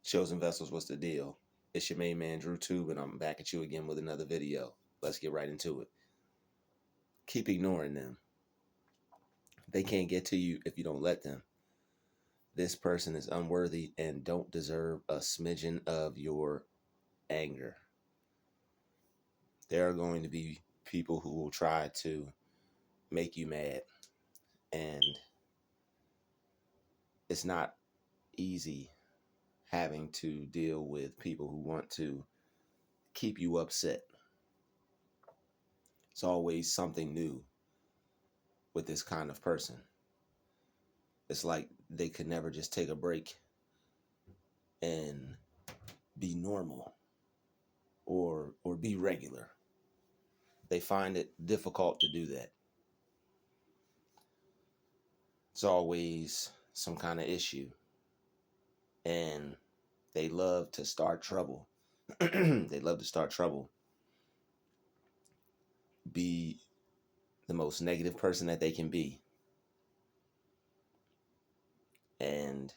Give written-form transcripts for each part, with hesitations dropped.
Chosen Vessels, what's the deal? It's your main man, Drew Tube, and I'm back at you again with another video. Let's get right into it. Keep ignoring them. They can't get to you if you don't let them. This person is unworthy and don't deserve a smidgen of your anger. There are going to be people who will try to make you mad, and it's not easy having to deal with people who want to keep you upset. It's always something new with this kind of person. It's like they could never just take a break and be normal or be regular. They find it difficult to do that. It's always some kind of issue, and they love to start trouble. They love to start trouble. Be the most negative person that they can be. And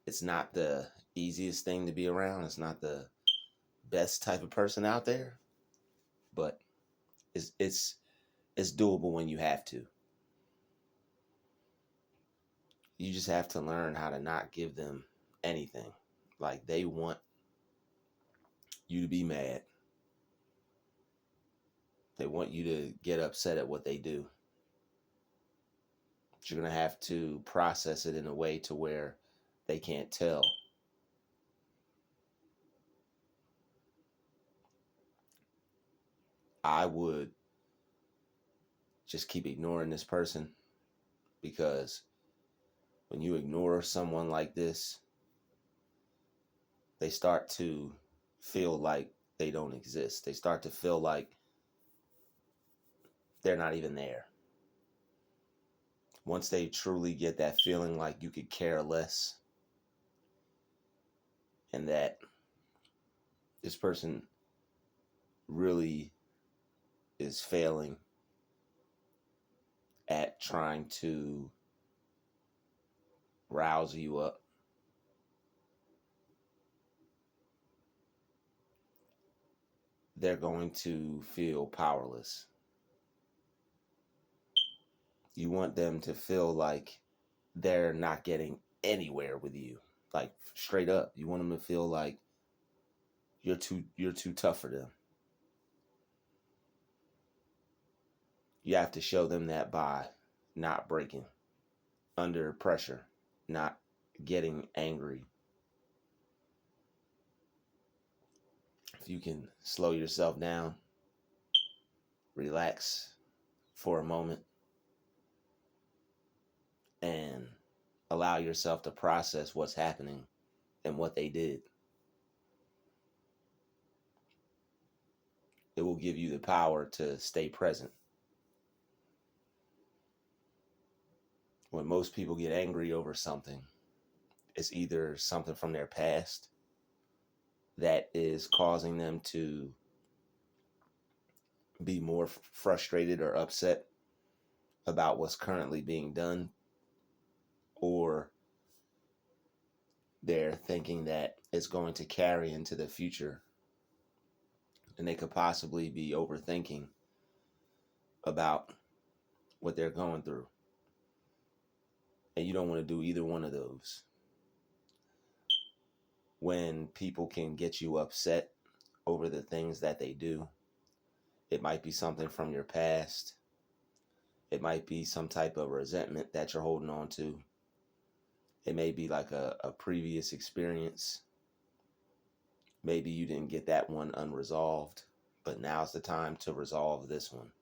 it's not the easiest thing to be around. It's not the best type of person out there, but it's doable when you have to. You just have to learn how to not give them anything. Like, they want you to be mad. They want you to get upset at what they do. But you're going to have to process it in a way to where they can't tell. I would just keep ignoring this person, because when you ignore someone like this, they start to feel like they don't exist. They start to feel like they're not even there. Once they truly get that feeling like you could care less, and that this person really is failing at trying to rouse you up, they're going to feel powerless. You want them to feel like they're not getting anywhere with you. Like, straight up, you want them to feel like you're too tough for them. You have to show them that by not breaking under pressure, not getting angry. If you can slow yourself down, relax for a moment, and allow yourself to process what's happening and what they did, it will give you the power to stay present. When most people get angry over something, it's either something from their past that is causing them to be more frustrated or upset about what's currently being done, or they're thinking that it's going to carry into the future, and they could possibly be overthinking about what they're going through. And you don't want to do either one of those. When people can get you upset over the things that they do, it might be something from your past. It might be some type of resentment that you're holding on to. It may be like a previous experience. Maybe you didn't get that one unresolved, but now's the time to resolve this one.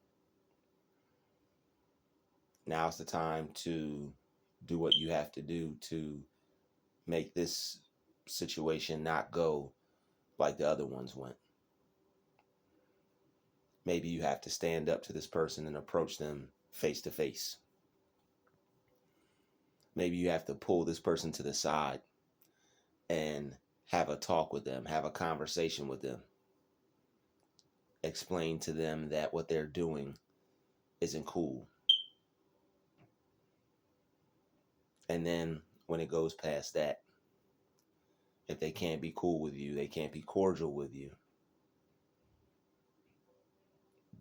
Now's the time to do what you have to do to make this situation not go like the other ones went. Maybe you have to stand up to this person and approach them face to face. Maybe you have to pull this person to the side and have a talk with them, have a conversation with them. Explain to them that what they're doing isn't cool. And then when it goes past that, if they can't be cool with you, they can't be cordial with you,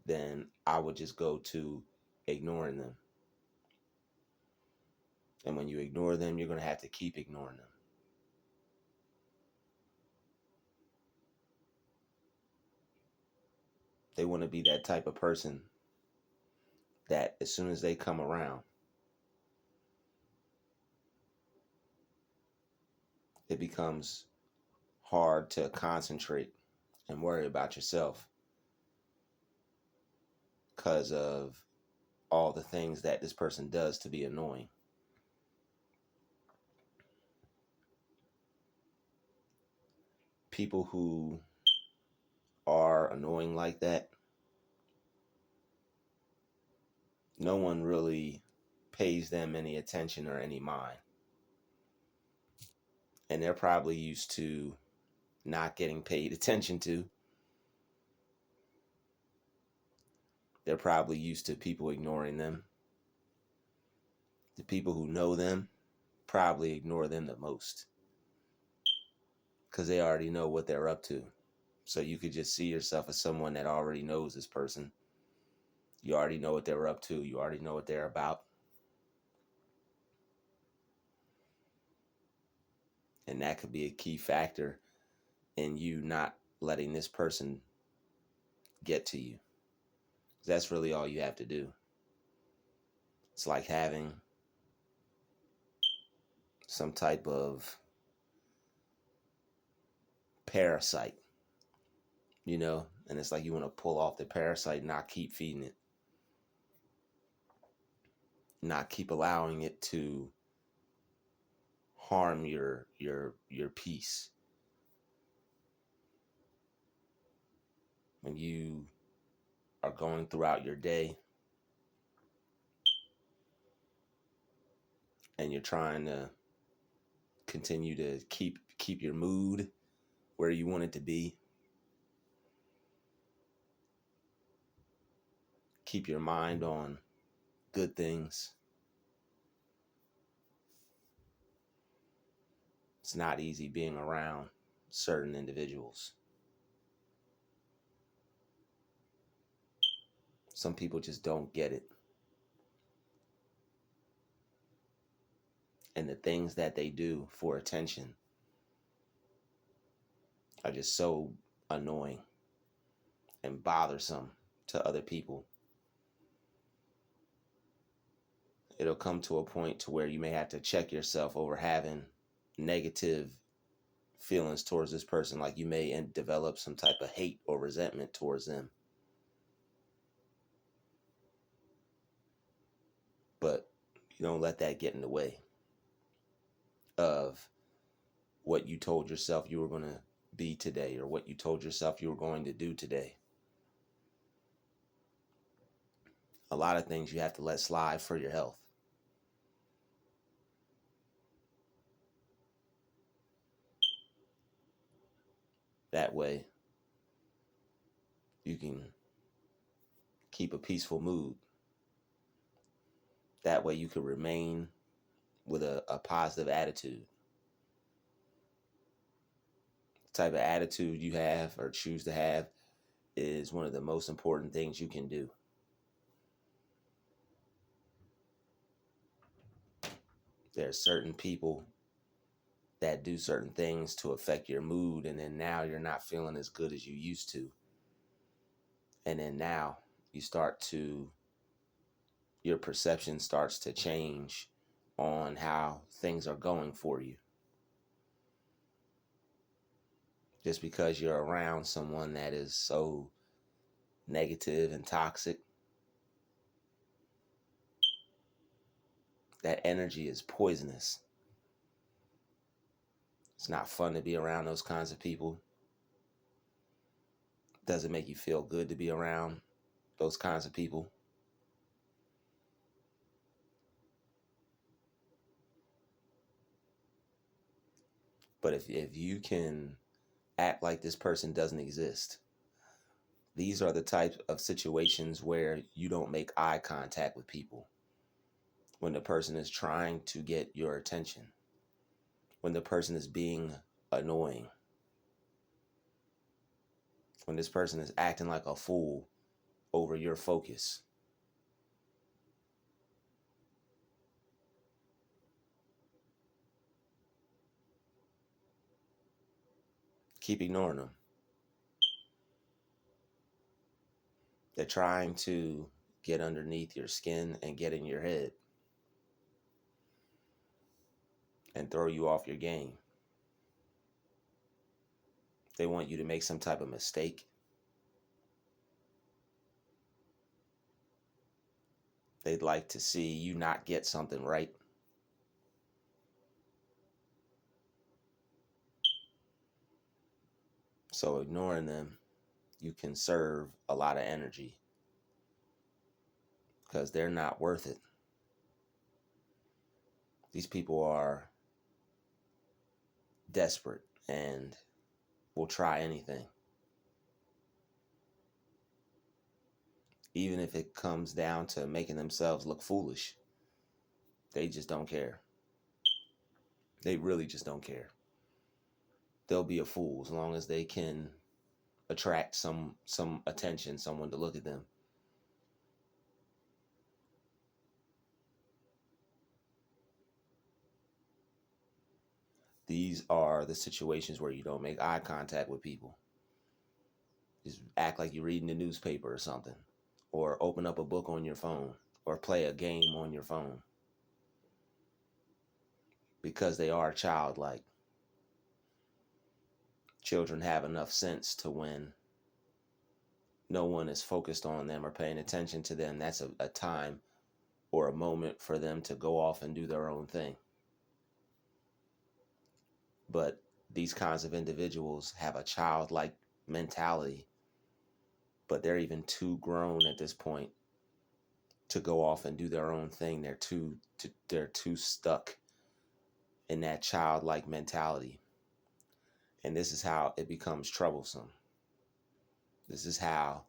then I would just go to ignoring them. And when you ignore them, you're going to have to keep ignoring them. They want to be that type of person that as soon as they come around, it becomes hard to concentrate and worry about yourself because of all the things that this person does to be annoying. People who are annoying like that, no one really pays them any attention or any mind. And they're probably used to not getting paid attention to. They're probably used to people ignoring them. The people who know them probably ignore them the most because they already know what they're up to. So you could just see yourself as someone that already knows this person. You already know what they're up to. You already know what they're about. And that could be a key factor in you not letting this person get to you. That's really all you have to do. It's like having some type of parasite, and it's like you want to pull off the parasite, not keep feeding it, not keep allowing it to harm your peace. When you are going throughout your day and you're trying to continue to keep your mood where you want it to be, keep your mind on good things, it's not easy being around certain individuals. Some people just don't get it. And the things that they do for attention are just so annoying and bothersome to other people. It'll come to a point to where you may have to check yourself over having negative feelings towards this person. Like you may develop some type of hate or resentment towards them. But you don't let that get in the way of what you told yourself you were going to be today, or what you told yourself you were going to do today. A lot of things you have to let slide for your health. That way you can keep a peaceful mood. That way you can remain with a positive attitude. The type of attitude you have or choose to have is one of the most important things you can do. There are certain people that do certain things to affect your mood, and then now you're not feeling as good as you used to. And then now your perception starts to change on how things are going for you. Just because you're around someone that is so negative and toxic, that energy is poisonous. It's not fun to be around those kinds of people. It doesn't make you feel good to be around those kinds of people. But if you can act like this person doesn't exist, these are the types of situations where you don't make eye contact with people when the person is trying to get your attention. when the person is being annoying, when this person is acting like a fool over your focus. Keep ignoring them. They're trying to get underneath your skin and get in your head and throw you off your game. They want you to make some type of mistake. They'd like to see you not get something right. So ignoring them, you conserve a lot of energy because they're not worth it. These people are desperate and will try anything. Even if it comes down to making themselves look foolish, they just don't care. They really just don't care. They'll be a fool as long as they can attract some attention, someone to look at them. These are the situations where you don't make eye contact with people. Just act like you're reading the newspaper or something, or open up a book on your phone, or play a game on your phone, because they are childlike. Children have enough sense to when no one is focused on them or paying attention to them, that's a time or a moment for them to go off and do their own thing. But these kinds of individuals have a childlike mentality, but they're even too grown at this point to go off and do their own thing. They're too stuck in that childlike mentality. And this is how it becomes troublesome. This is how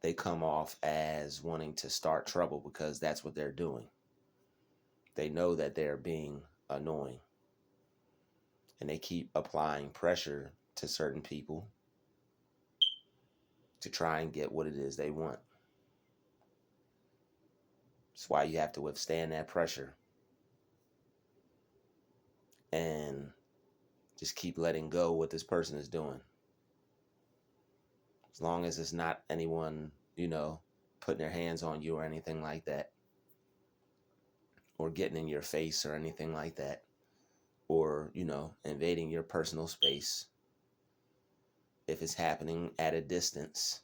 they come off as wanting to start trouble, because that's what they're doing. They know that they're being annoying, and they keep applying pressure to certain people to try and get what it is they want. That's why you have to withstand that pressure and just keep letting go what this person is doing. As long as it's not anyone, putting their hands on you or anything like that, or getting in your face or anything like that, or, invading your personal space. If it's happening at a distance,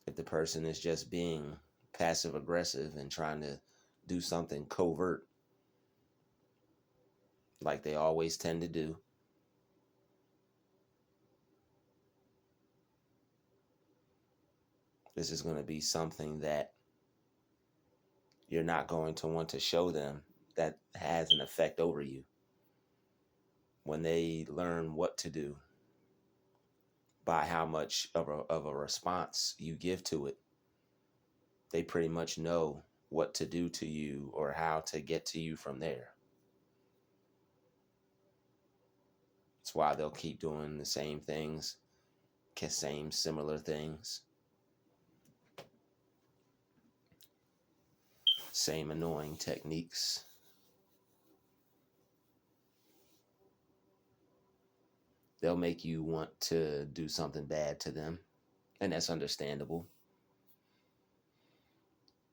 if the person is just being passive aggressive and trying to do something covert, like they always tend to do, this is going to be something that you're not going to want to show them, that has an effect over you. When they learn what to do by how much of a response you give to it, they pretty much know what to do to you or how to get to you from there. That's why they'll keep doing the same things, same similar things, same annoying techniques. They'll make you want to do something bad to them, and that's understandable.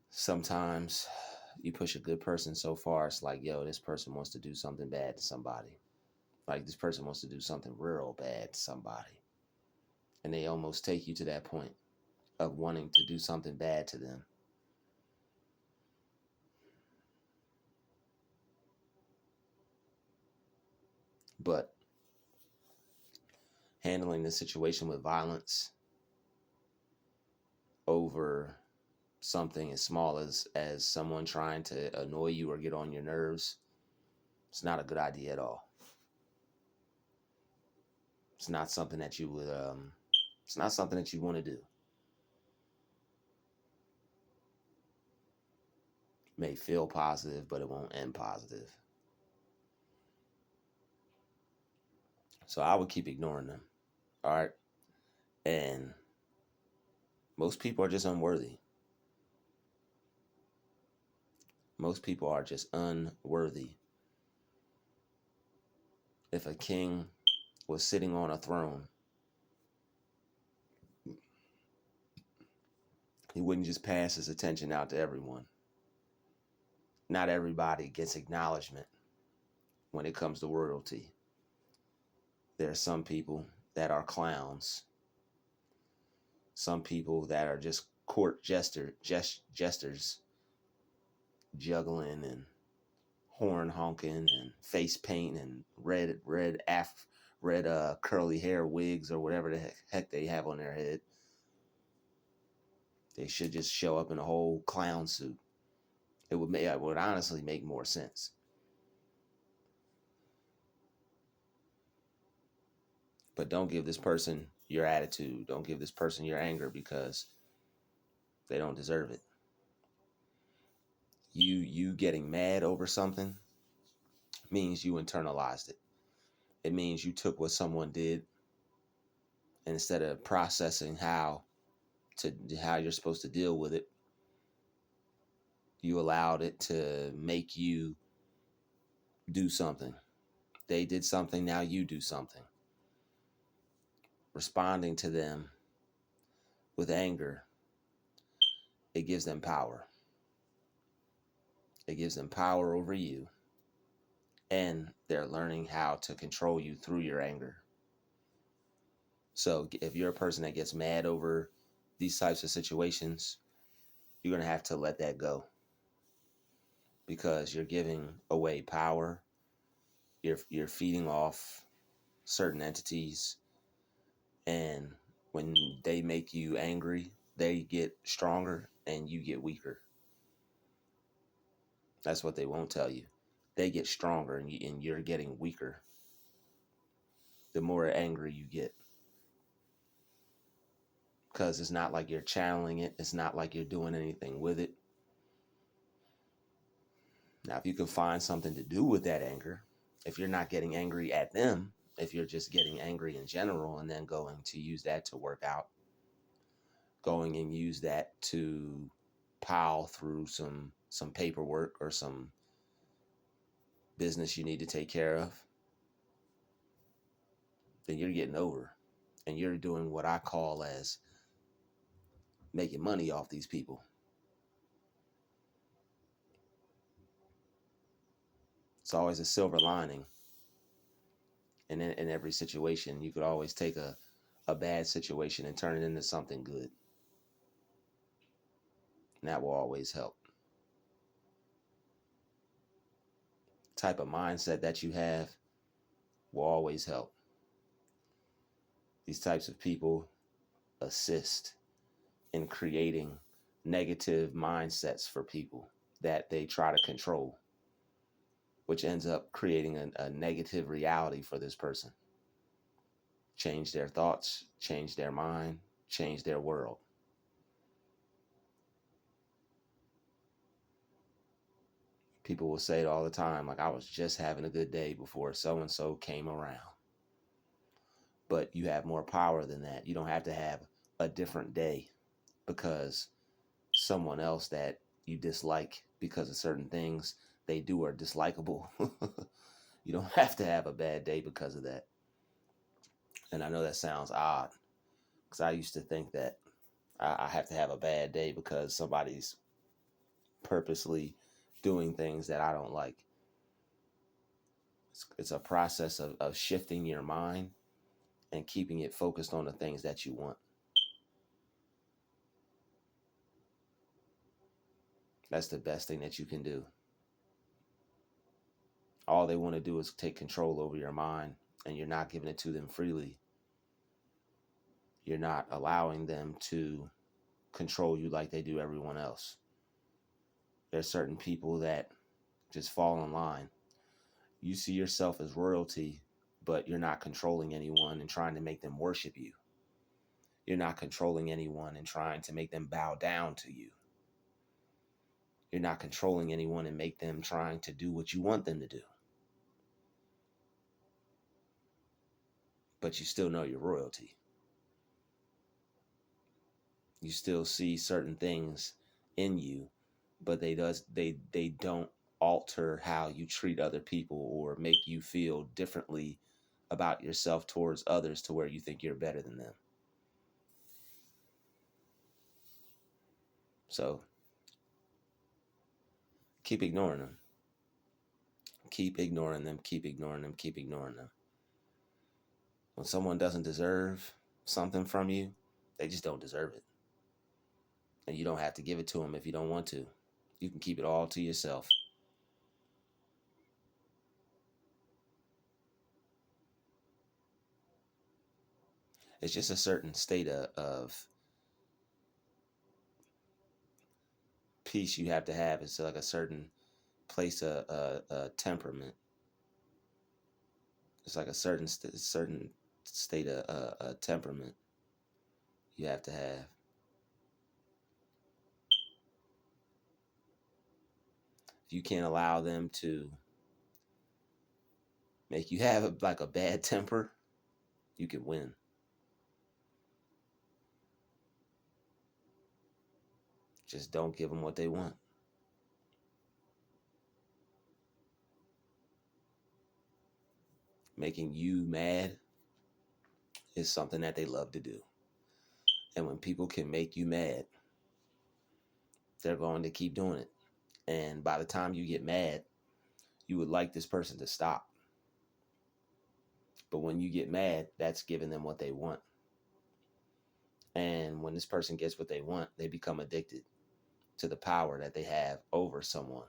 Sometimes you push a good person so far, it's like, yo, this person wants to do something bad to somebody. Like, this person wants to do something real bad to somebody. And they almost take you to that point of wanting to do something bad to them. But handling the situation with violence over something as small as someone trying to annoy you or get on your nerves, it's not a good idea at all. It's not something that you would it's not something that you want to do. It may feel positive, but it won't end positive. So I would keep ignoring them. All right. And most people are just unworthy. Most people are just unworthy. If a king was sitting on a throne, he wouldn't just pass his attention out to everyone. Not everybody gets acknowledgement when it comes to royalty. There are some people that are clowns. Some people that are just court jesters, juggling and horn honking and face paint and red curly hair wigs or whatever the heck they have on their head. They should just show up in a whole clown suit. It would honestly make more sense. But don't give this person your attitude. Don't give this person your anger because they don't deserve it. You getting mad over something means you internalized it. It means you took what someone did, and instead of processing how you're supposed to deal with it, you allowed it to make you do something. They did something, now you do something. Responding to them with anger, it gives them power. It gives them power over you, and they're learning how to control you through your anger. So if you're a person that gets mad over these types of situations, you're going to have to let that go, because you're giving away power. You're feeding off certain entities, and when they make you angry, they get stronger and you get weaker. That's what they won't tell you. They get stronger and you're getting weaker the more angry you get. Because it's not like you're channeling it. It's not like you're doing anything with it. Now, if you can find something to do with that anger, if you're not getting angry at them, if you're just getting angry in general and then going to use that to work out, going and use that to pile through some paperwork or some business you need to take care of, then you're getting over, and you're doing what I call as making money off these people. It's always a silver lining. And in every situation, you could always take a bad situation and turn it into something good. And that will always help. Type of mindset that you have will always help. These types of people assist in creating negative mindsets for people that they try to control, which ends up creating a negative reality for this person. Change their thoughts, change their mind, change their world. People will say it all the time, like, I was just having a good day before so-and-so came around. But you have more power than that. You don't have to have a different day because someone else that you dislike because of certain things they do are dislikable. You don't have to have a bad day because of that. And I know that sounds odd, because I used to think that I have to have a bad day because somebody's purposely doing things that I don't like. It's a process of shifting your mind and keeping it focused on the things that you want. That's the best thing that you can do. All they want to do is take control over your mind, and you're not giving it to them freely. You're not allowing them to control you like they do everyone else. There's certain people that just fall in line. You see yourself as royalty, but you're not controlling anyone and trying to make them worship you. You're not controlling anyone and trying to make them bow down to you. You're not controlling anyone and make them trying to do what you want them to do. but you still know your royalty. You still see certain things in you, but they don't alter how you treat other people or make you feel differently about yourself towards others to where you think you're better than them. So keep ignoring them. Keep ignoring them. Keep ignoring them. Keep ignoring them. When someone doesn't deserve something from you, they just don't deserve it. And you don't have to give it to them if you don't want to. You can keep it all to yourself. It's just a certain state of peace you have to have. It's like a certain place of temperament. It's like a certain state of temperament you have to have. If you can't allow them to make you have like a bad temper, you can win. Just don't give them what they want. Making you mad is something that they love to do. And when people can make you mad, they're going to keep doing it. And by the time you get mad, you would like this person to stop. But when you get mad, that's giving them what they want. And when this person gets what they want, they become addicted to the power that they have over someone.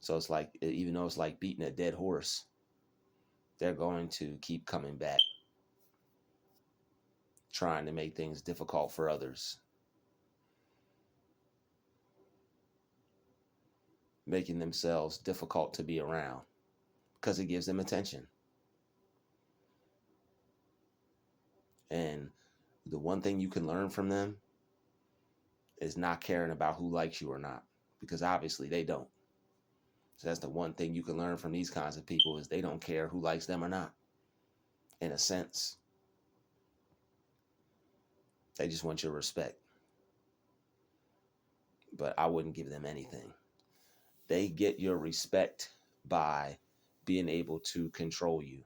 So it's like, even though it's like beating a dead horse, they're going to keep coming back, trying to make things difficult for others, making themselves difficult to be around because it gives them attention. And the one thing you can learn from them is not caring about who likes you or not, because obviously they don't. So that's the one thing you can learn from these kinds of people, is they don't care who likes them or not. In a sense, they just want your respect. But I wouldn't give them anything. They get your respect by being able to control you.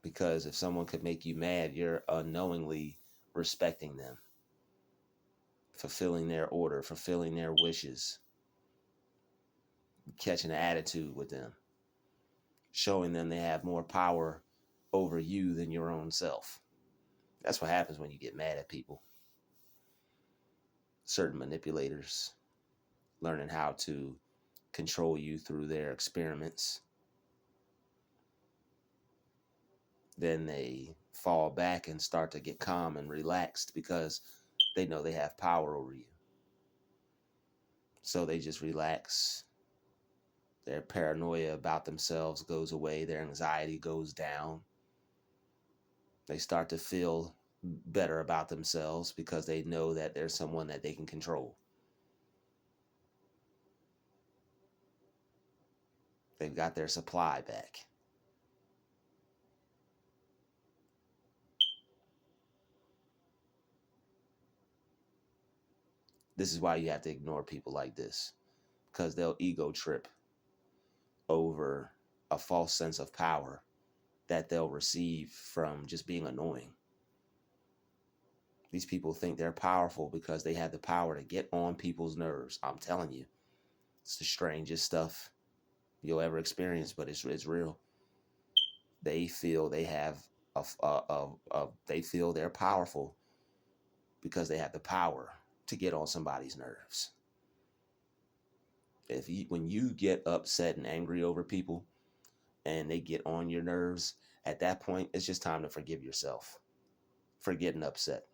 Because if someone could make you mad, you're unknowingly respecting them, fulfilling their order, fulfilling their wishes, catching an attitude with them, showing them they have more power over you than your own self. That's what happens when you get mad at people. Certain manipulators learning how to control you through their experiments. Then they fall back and start to get calm and relaxed because they know they have power over you. So they just relax. Their paranoia about themselves goes away. Their anxiety goes down. They start to feel better about themselves because they know that there's someone that they can control. They've got their supply back. This is why you have to ignore people like this, because they'll ego trip over a false sense of power that they'll receive from just being annoying. These people think they're powerful because they have the power to get on people's nerves. I'm telling you, it's the strangest stuff you'll ever experience, but it's real. They feel they have they feel they're powerful because they have the power to get on somebody's nerves. When you get upset and angry over people and they get on your nerves, at that point, it's just time to forgive yourself for getting upset.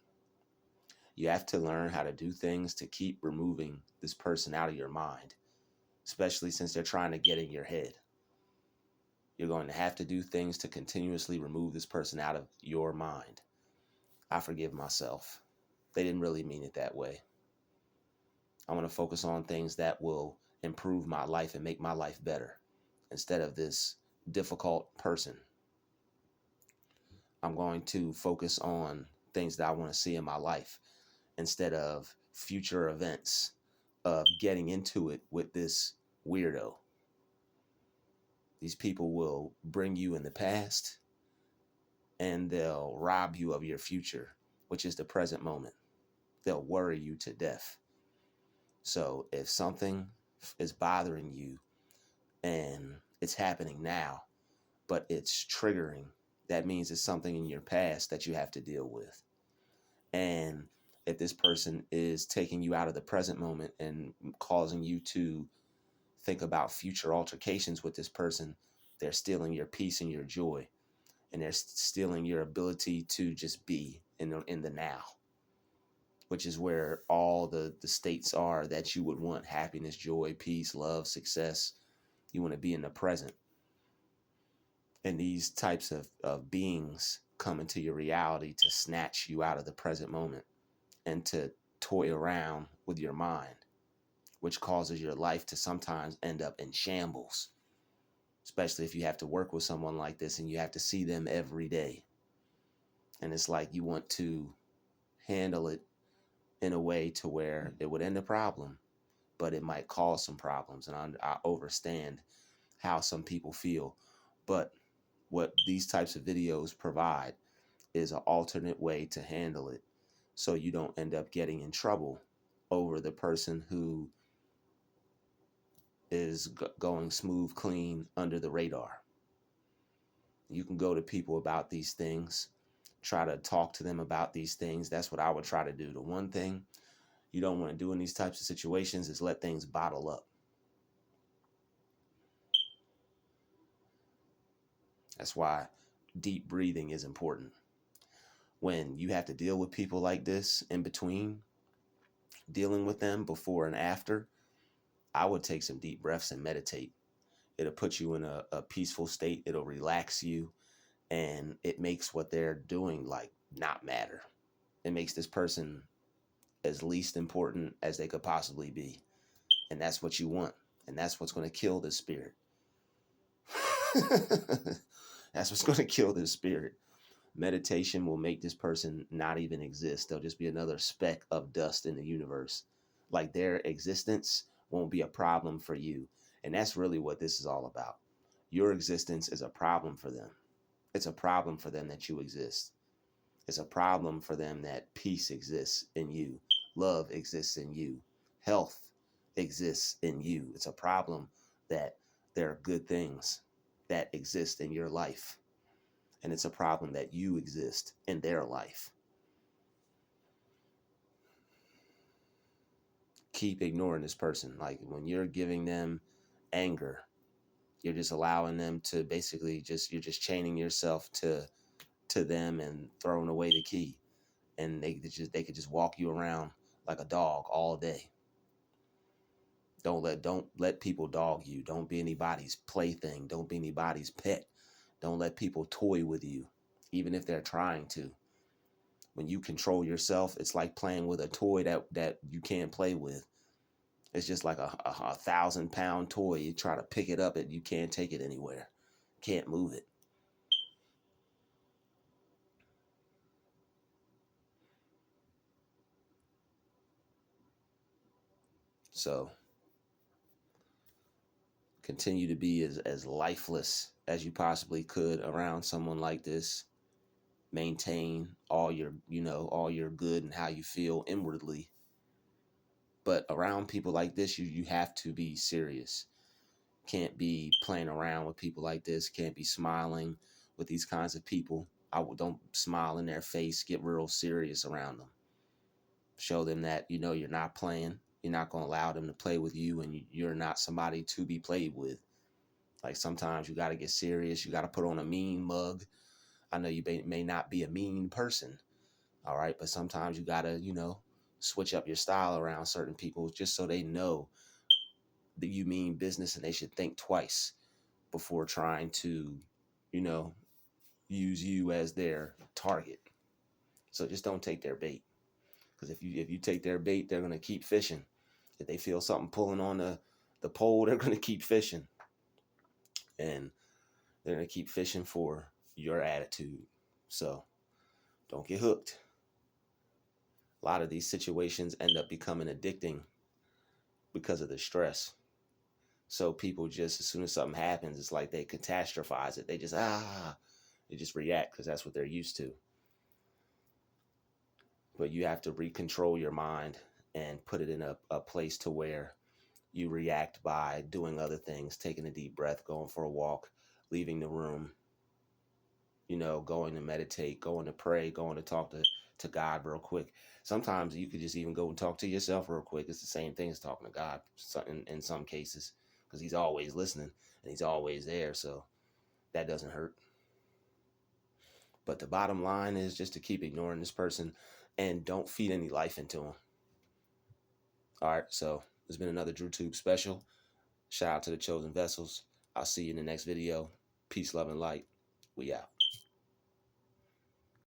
You have to learn how to do things to keep removing this person out of your mind, especially since they're trying to get in your head. You're going to have to do things to continuously remove this person out of your mind. I forgive myself. They didn't really mean it that way. I want to focus on things that will improve my life and make my life better instead of this difficult person. I'm going to focus on things that I want to see in my life instead of future events of getting into it with this weirdo. These people will bring you in the past and they'll rob you of your future, which is the present moment. They'll worry you to death. So if something is bothering you and it's happening now, but it's triggering, that means it's something in your past that you have to deal with. And if this person is taking you out of the present moment and causing you to think about future altercations with this person, they're stealing your peace and your joy. And they're stealing your ability to just be in the now, which is where all the states are that you would want: happiness, joy, peace, love, success. You want to be in the present. And these types of beings come into your reality to snatch you out of the present moment and to toy around with your mind, which causes your life to sometimes end up in shambles, especially if you have to work with someone like this and you have to see them every day. And it's like you want to handle it in a way to where it would end the problem, but it might cause some problems. And I understand how some people feel. But what these types of videos provide is an alternate way to handle it, so you don't end up getting in trouble over the person who is going smooth, clean, under the radar. You can go to people about these things, try to talk to them about these things. That's what I would try to do. The one thing you don't want to do in these types of situations is let things bottle up. That's why deep breathing is important. When you have to deal with people like this, in between dealing with them, before and after, I would take some deep breaths and meditate. It'll put you in a peaceful state. It'll relax you, and it makes what they're doing like not matter. It makes this person as least important as they could possibly be. And that's what you want. And that's what's going to kill this spirit. That's what's going to kill this spirit. Meditation will make this person not even exist. They'll just be another speck of dust in the universe. Like, their existence won't be a problem for you. And that's really what this is all about. Your existence is a problem for them. It's a problem for them that you exist. It's a problem for them that peace exists in you. Love exists in you. Health exists in you. It's a problem that there are good things that exist in your life. And it's a problem that you exist in their life. Keep ignoring this person. Like, when you're giving them anger, you're just allowing them to basically you're just chaining yourself to them and throwing away the key. And they could just walk you around like a dog all day. Don't let people dog you. Don't be anybody's plaything. Don't be anybody's pet. Don't let people toy with you, even if they're trying to. When you control yourself, it's like playing with a toy that you can't play with. It's just like a 1,000-pound toy. You try to pick it up, and you can't take it anywhere. Can't move it. So continue to be as lifeless as you possibly could around someone like this. Maintain all your good and how you feel inwardly. But around people like this, you have to be serious. Can't be playing around with people like this. Can't be smiling with these kinds of people. Don't smile in their face. Get real serious around them. Show them that you're not playing. You're not going to allow them to play with you, and you're not somebody to be played with. Like, sometimes you got to get serious. You got to put on a mean mug. I know you may not be a mean person, all right, but sometimes you got to, switch up your style around certain people just so they know that you mean business, and they should think twice before trying to, use you as their target. So just don't take their bait, because if you take their bait, they're going to keep fishing. If they feel something pulling on the pole, they're going to keep fishing. And They're going to keep fishing for your attitude. So don't get hooked. A lot of these situations end up becoming addicting because of the stress. So people just, as soon as something happens, it's like they catastrophize it. They just, they just react because that's what they're used to. But you have to recontrol your mind and put it in a place to where you react by doing other things, taking a deep breath, going for a walk, leaving the room, going to meditate, going to pray, going to talk to God real quick. Sometimes you could just even go and talk to yourself real quick. It's the same thing as talking to God in some cases, because he's always listening and he's always there. So that doesn't hurt. But the bottom line is just to keep ignoring this person and don't feed any life into him. All right, so there's been another DrewTube special. Shout out to the chosen vessels. I'll see you in the next video. Peace, love, and light. We out.